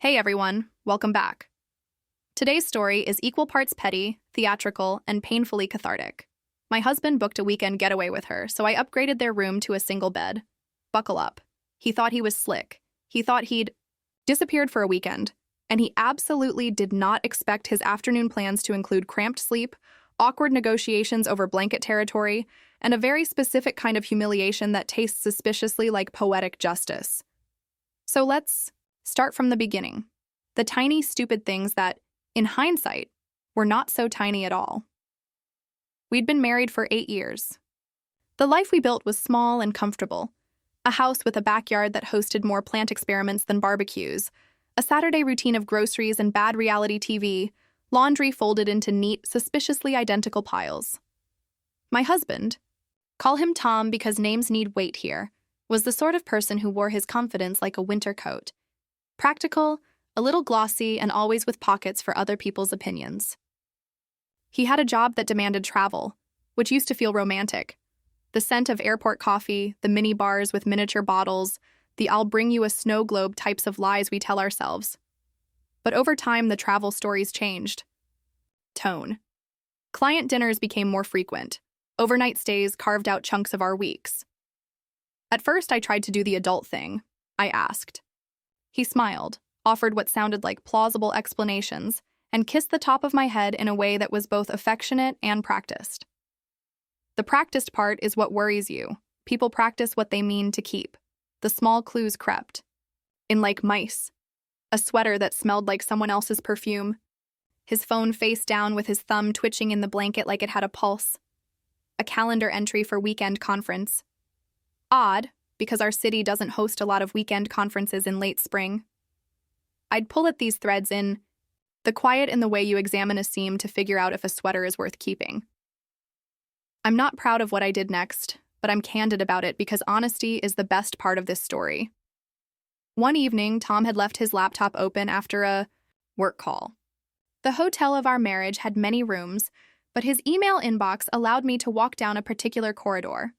Hey everyone, welcome back. Today's story is equal parts petty, theatrical, and painfully cathartic. My husband booked a weekend getaway with her, so I upgraded their room to a single bed. Buckle up. He thought he was slick. He thought he'd disappeared for a weekend, and he absolutely did not expect his afternoon plans to include cramped sleep, awkward negotiations over blanket territory, and a very specific kind of humiliation that tastes suspiciously like poetic justice. So let's start from the beginning. The tiny, stupid things that, in hindsight, were not so tiny at all. We'd been married for 8 years. The life we built was small and comfortable. A house with a backyard that hosted more plant experiments than barbecues, a Saturday routine of groceries and bad reality TV, laundry folded into neat, suspiciously identical piles. My husband, call him Tom because names need weight here, was the sort of person who wore his confidence like a winter coat. Practical, a little glossy, and always with pockets for other people's opinions. He had a job that demanded travel, which used to feel romantic. The scent of airport coffee, the mini bars with miniature bottles, the I'll bring you a snow globe types of lies we tell ourselves. But over time, the travel stories changed. Tone. Client dinners became more frequent. Overnight stays carved out chunks of our weeks. At first, I tried to do the adult thing. I asked. He smiled, offered what sounded like plausible explanations, and kissed the top of my head in a way that was both affectionate and practiced. The practiced part is what worries you. People practice what they mean to keep. The small clues crept. In like mice. A sweater that smelled like someone else's perfume. His phone face down with his thumb twitching in the blanket like it had a pulse. A calendar entry for weekend conference. Odd, because our city doesn't host a lot of weekend conferences in late spring. I'd pull at these threads in the quiet in the way you examine a seam to figure out if a sweater is worth keeping. I'm not proud of what I did next, but I'm candid about it because honesty is the best part of this story. One evening, Tom had left his laptop open after a work call. The hotel of our marriage had many rooms, but his email inbox allowed me to walk down a particular corridor.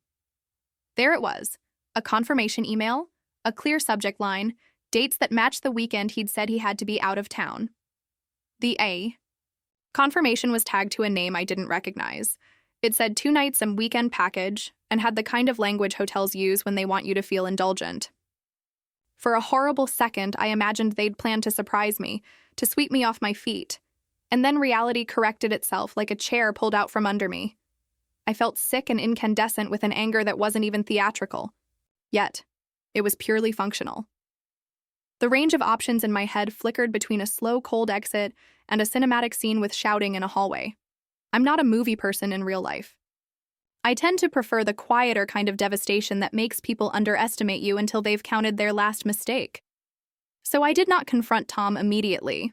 There it was. A confirmation email, a clear subject line, dates that matched the weekend he'd said he had to be out of town. The A. Confirmation was tagged to a name I didn't recognize. It said 2 nights and weekend package, and had the kind of language hotels use when they want you to feel indulgent. For a horrible second, I imagined they'd planned to surprise me, to sweep me off my feet. And then reality corrected itself like a chair pulled out from under me. I felt sick and incandescent with an anger that wasn't even theatrical. Yet, it was purely functional. The range of options in my head flickered between a slow, cold exit and a cinematic scene with shouting in a hallway. I'm not a movie person in real life. I tend to prefer the quieter kind of devastation that makes people underestimate you until they've counted their last mistake. So I did not confront Tom immediately.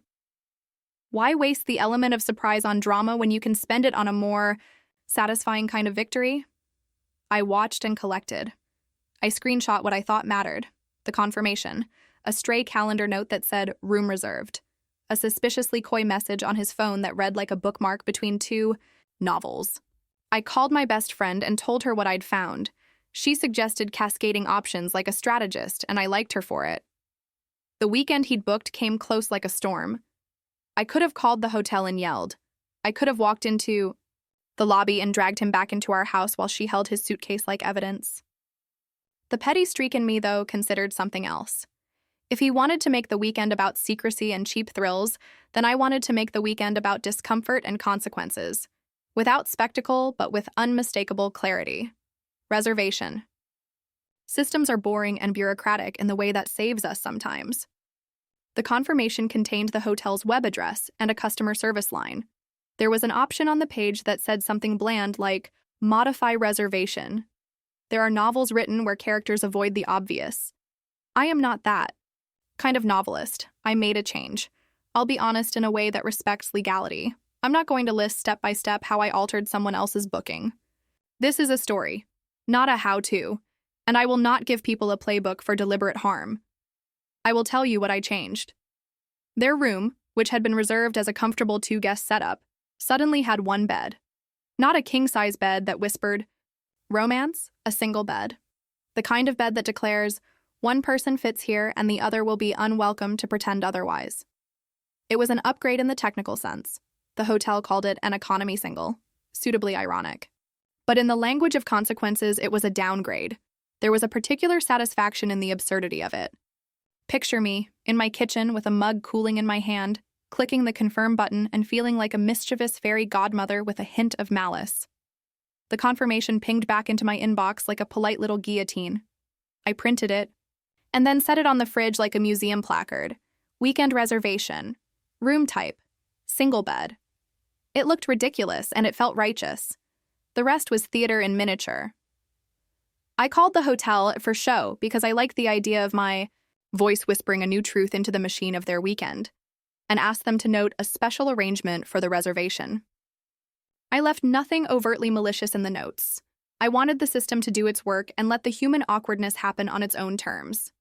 Why waste the element of surprise on drama when you can spend it on a more satisfying kind of victory? I watched and collected. I screenshot what I thought mattered, the confirmation, a stray calendar note that said, room reserved, a suspiciously coy message on his phone that read like a bookmark between 2 novels. I called my best friend and told her what I'd found. She suggested cascading options like a strategist, and I liked her for it. The weekend he'd booked came close like a storm. I could have called the hotel and yelled. I could have walked into the lobby and dragged him back into our house while she held his suitcase like evidence. The petty streak in me, though, considered something else. If he wanted to make the weekend about secrecy and cheap thrills, then I wanted to make the weekend about discomfort and consequences. Without spectacle, but with unmistakable clarity. Reservation. Systems are boring and bureaucratic in the way that saves us sometimes. The confirmation contained the hotel's web address and a customer service line. There was an option on the page that said something bland like, modify reservation. There are novels written where characters avoid the obvious. I am not that kind of novelist. I made a change. I'll be honest in a way that respects legality. I'm not going to list step by step how I altered someone else's booking. This is a story, not a how-to, and I will not give people a playbook for deliberate harm. I will tell you what I changed. Their room, which had been reserved as a comfortable 2-guest setup, suddenly had 1 bed. Not a king-size bed that whispered, romance, a single bed. The kind of bed that declares, One person fits here and the other will be unwelcome to pretend otherwise. It was an upgrade in the technical sense. The hotel called it an economy single, suitably ironic. But in the language of consequences, it was a downgrade. There was a particular satisfaction in the absurdity of it. Picture me, in my kitchen with a mug cooling in my hand, clicking the confirm button and feeling like a mischievous fairy godmother with a hint of malice. The confirmation pinged back into my inbox like a polite little guillotine. I printed it, and then set it on the fridge like a museum placard. Weekend reservation. Room type. Single bed. It looked ridiculous, and it felt righteous. The rest was theater in miniature. I called the hotel for show because I liked the idea of my voice whispering a new truth into the machine of their weekend, and asked them to note a special arrangement for the reservation. I left nothing overtly malicious in the notes. I wanted the system to do its work and let the human awkwardness happen on its own terms.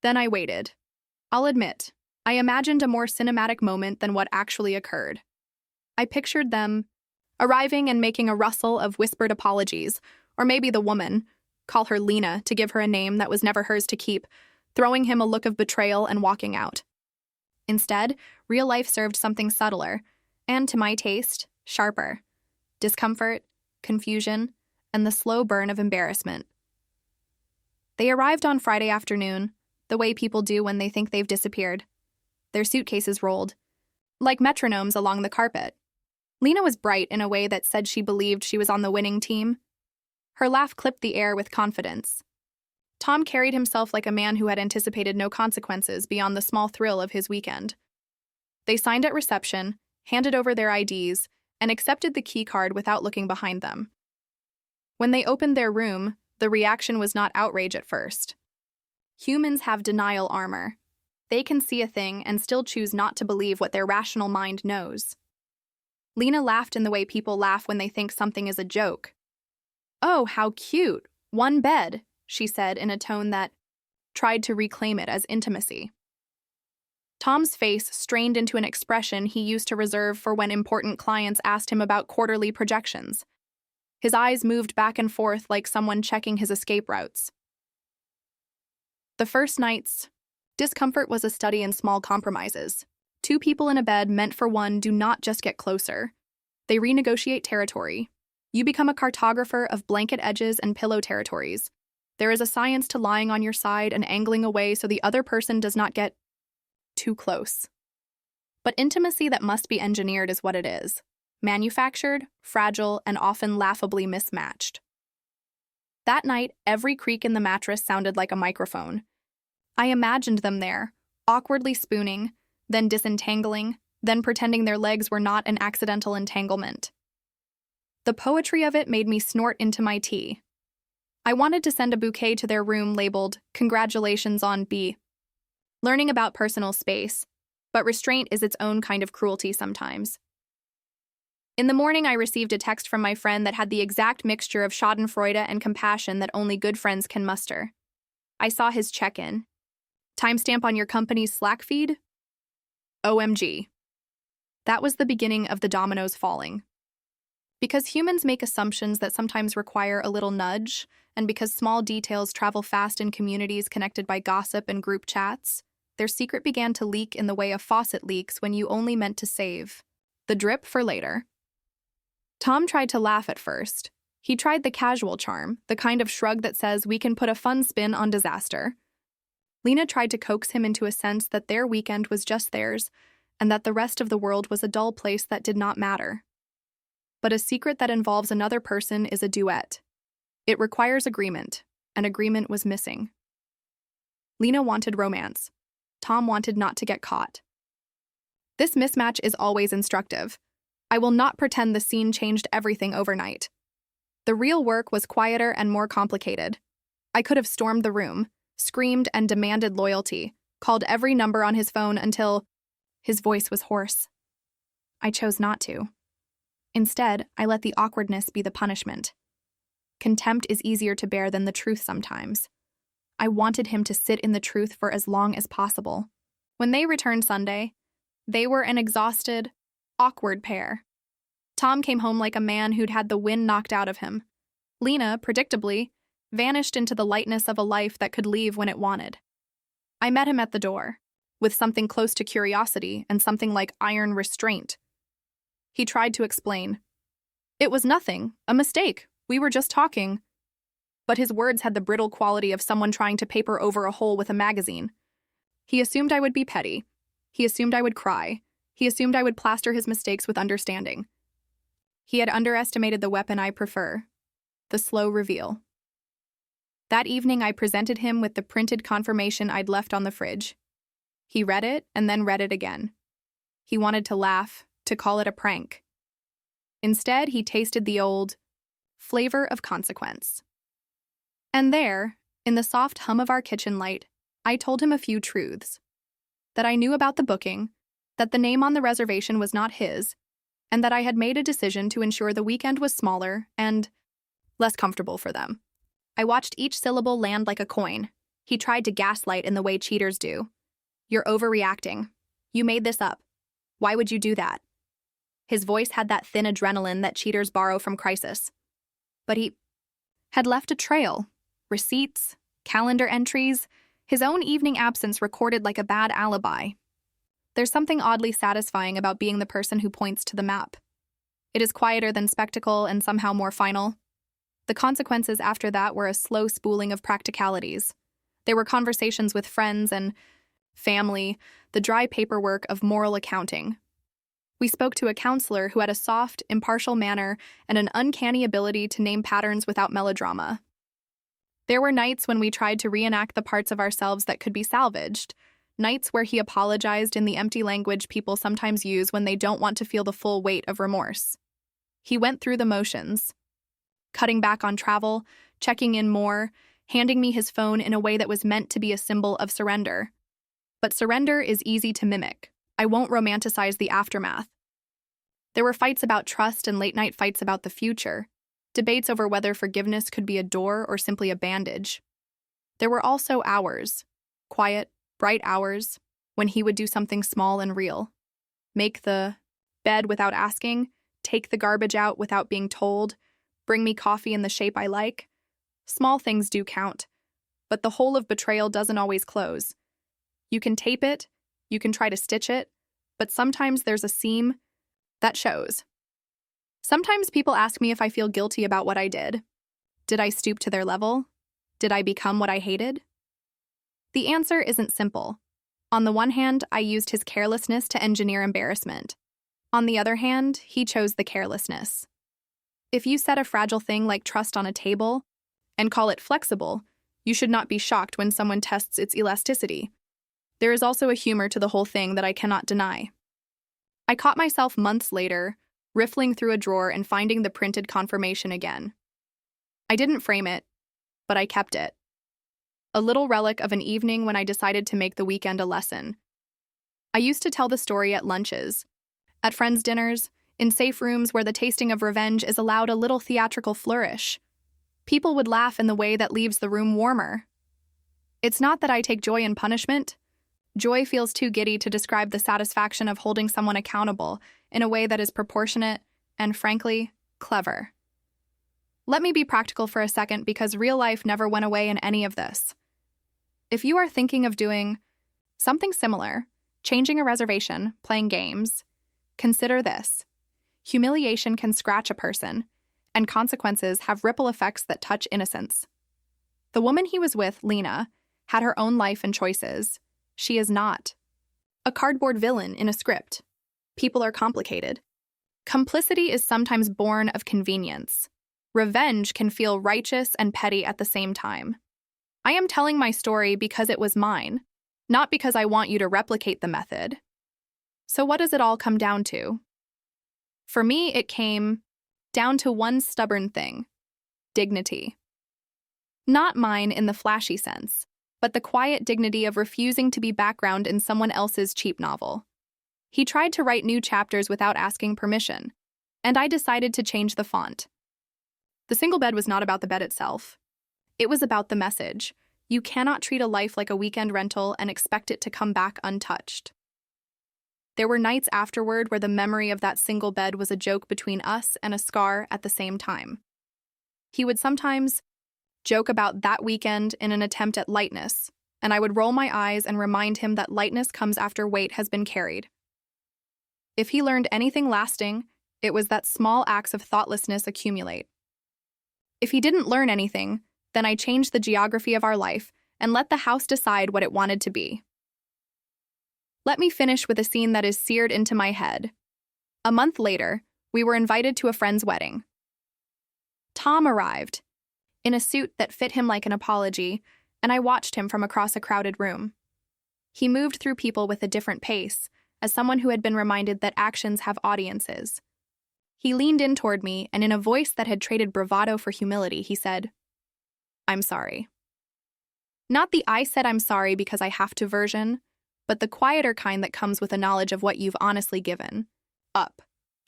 Then I waited. I'll admit, I imagined a more cinematic moment than what actually occurred. I pictured them arriving and making a rustle of whispered apologies, or maybe the woman, call her Lena to give her a name that was never hers to keep, throwing him a look of betrayal and walking out. Instead, real life served something subtler, and to my taste, sharper. Discomfort, confusion, and the slow burn of embarrassment. They arrived on Friday afternoon, the way people do when they think they've disappeared. Their suitcases rolled, like metronomes along the carpet. Lena was bright in a way that said she believed she was on the winning team. Her laugh clipped the air with confidence. Tom carried himself like a man who had anticipated no consequences beyond the small thrill of his weekend. They signed at reception, handed over their IDs, and accepted the key card without looking behind them. When they opened their room, the reaction was not outrage at first. Humans have denial armor. They can see a thing and still choose not to believe what their rational mind knows. Lena laughed in the way people laugh when they think something is a joke. "Oh, how cute! One bed," she said in a tone that tried to reclaim it as intimacy. Tom's face strained into an expression he used to reserve for when important clients asked him about quarterly projections. His eyes moved back and forth like someone checking his escape routes. The first night's discomfort was a study in small compromises. Two people in a bed meant for one do not just get closer. They renegotiate territory. You become a cartographer of blanket edges and pillow territories. There is a science to lying on your side and angling away so the other person does not get too close. But intimacy that must be engineered is what it is. Manufactured, fragile, and often laughably mismatched. That night, every creak in the mattress sounded like a microphone. I imagined them there, awkwardly spooning, then disentangling, then pretending their legs were not an accidental entanglement. The poetry of it made me snort into my tea. I wanted to send a bouquet to their room labeled, "Congratulations on B." Learning about personal space, but restraint is its own kind of cruelty sometimes. In the morning, I received a text from my friend that had the exact mixture of schadenfreude and compassion that only good friends can muster. I saw his check-in. "Timestamp on your company's Slack feed?" OMG. That was the beginning of the dominoes falling. Because humans make assumptions that sometimes require a little nudge, and because small details travel fast in communities connected by gossip and group chats, their secret began to leak in the way a faucet leaks when you only meant to save the drip for later. Tom tried to laugh at first. He tried the casual charm, the kind of shrug that says we can put a fun spin on disaster. Lena tried to coax him into a sense that their weekend was just theirs, and that the rest of the world was a dull place that did not matter. But a secret that involves another person is a duet. It requires agreement, and agreement was missing. Lena wanted romance. Tom wanted not to get caught. This mismatch is always instructive. I will not pretend the scene changed everything overnight. The real work was quieter and more complicated. I could have stormed the room, screamed and demanded loyalty, called every number on his phone until his voice was hoarse. I chose not to. Instead, I let the awkwardness be the punishment. Contempt is easier to bear than the truth sometimes. I wanted him to sit in the truth for as long as possible. When they returned Sunday, they were an exhausted, awkward pair. Tom came home like a man who'd had the wind knocked out of him. Lena, predictably, vanished into the lightness of a life that could leave when it wanted. I met him at the door, with something close to curiosity and something like iron restraint. He tried to explain. It was nothing, a mistake. We were just talking. But his words had the brittle quality of someone trying to paper over a hole with a magazine. He assumed I would be petty. He assumed I would cry. He assumed I would plaster his mistakes with understanding. He had underestimated the weapon I prefer, the slow reveal. That evening, I presented him with the printed confirmation I'd left on the fridge. He read it and then read it again. He wanted to laugh, to call it a prank. Instead, he tasted the old flavor of consequence. And there, in the soft hum of our kitchen light, I told him a few truths. That I knew about the booking, that the name on the reservation was not his, and that I had made a decision to ensure the weekend was smaller and less comfortable for them. I watched each syllable land like a coin. He tried to gaslight in the way cheaters do. You're overreacting. You made this up. Why would you do that? His voice had that thin adrenaline that cheaters borrow from crisis. But he had left a trail. Receipts, calendar entries, his own evening absence recorded like a bad alibi. There's something oddly satisfying about being the person who points to the map. It is quieter than spectacle and somehow more final. The consequences after that were a slow spooling of practicalities. There were conversations with friends and family, the dry paperwork of moral accounting. We spoke to a counselor who had a soft, impartial manner and an uncanny ability to name patterns without melodrama. There were nights when we tried to reenact the parts of ourselves that could be salvaged, nights where he apologized in the empty language people sometimes use when they don't want to feel the full weight of remorse. He went through the motions, cutting back on travel, checking in more, handing me his phone in a way that was meant to be a symbol of surrender. But surrender is easy to mimic. I won't romanticize the aftermath. There were fights about trust and late-night fights about the future, debates over whether forgiveness could be a door or simply a bandage. There were also hours, quiet, bright hours, when he would do something small and real. Make the bed without asking, take the garbage out without being told, bring me coffee in the shape I like. Small things do count, but the hole of betrayal doesn't always close. You can tape it, you can try to stitch it, but sometimes there's a seam that shows. Sometimes people ask me if I feel guilty about what I did. Did I stoop to their level? Did I become what I hated? The answer isn't simple. On the one hand, I used his carelessness to engineer embarrassment. On the other hand, he chose the carelessness. If you set a fragile thing like trust on a table and call it flexible, you should not be shocked when someone tests its elasticity. There is also a humor to the whole thing that I cannot deny. I caught myself months later, riffling through a drawer and finding the printed confirmation again. I didn't frame it, but I kept it. A little relic of an evening when I decided to make the weekend a lesson. I used to tell the story at lunches, at friends' dinners, in safe rooms where the tasting of revenge is allowed a little theatrical flourish. People would laugh in the way that leaves the room warmer. It's not that I take joy in punishment. Joy feels too giddy to describe the satisfaction of holding someone accountable in a way that is proportionate and, frankly, clever. Let me be practical for a second because real life never went away in any of this. If you are thinking of doing something similar, changing a reservation, playing games, consider this. Humiliation can scratch a person, and consequences have ripple effects that touch innocence. The woman he was with, Lena, had her own life and choices. She is not a cardboard villain in a script. People are complicated. Complicity is sometimes born of convenience. Revenge can feel righteous and petty at the same time. I am telling my story because it was mine, not because I want you to replicate the method. So what does it all come down to? For me, it came down to one stubborn thing: dignity. Not mine in the flashy sense, but the quiet dignity of refusing to be background in someone else's cheap novel. He tried to write new chapters without asking permission, and I decided to change the font. The single bed was not about the bed itself. It was about the message. You cannot treat a life like a weekend rental and expect it to come back untouched. There were nights afterward where the memory of that single bed was a joke between us and a scar at the same time. He would sometimes joke about that weekend in an attempt at lightness, and I would roll my eyes and remind him that lightness comes after weight has been carried. If he learned anything lasting, it was that small acts of thoughtlessness accumulate. If he didn't learn anything, then I changed the geography of our life and let the house decide what it wanted to be. Let me finish with a scene that is seared into my head. A month later, we were invited to a friend's wedding. Tom arrived, in a suit that fit him like an apology, and I watched him from across a crowded room. He moved through people with a different pace, as someone who had been reminded that actions have audiences. He leaned in toward me, and in a voice that had traded bravado for humility, he said, "I'm sorry." Not the "I said I'm sorry because I have to" version, but the quieter kind that comes with a knowledge of what you've honestly given up.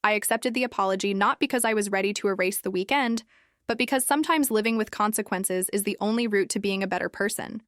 I accepted the apology not because I was ready to erase the weekend, but because sometimes living with consequences is the only route to being a better person.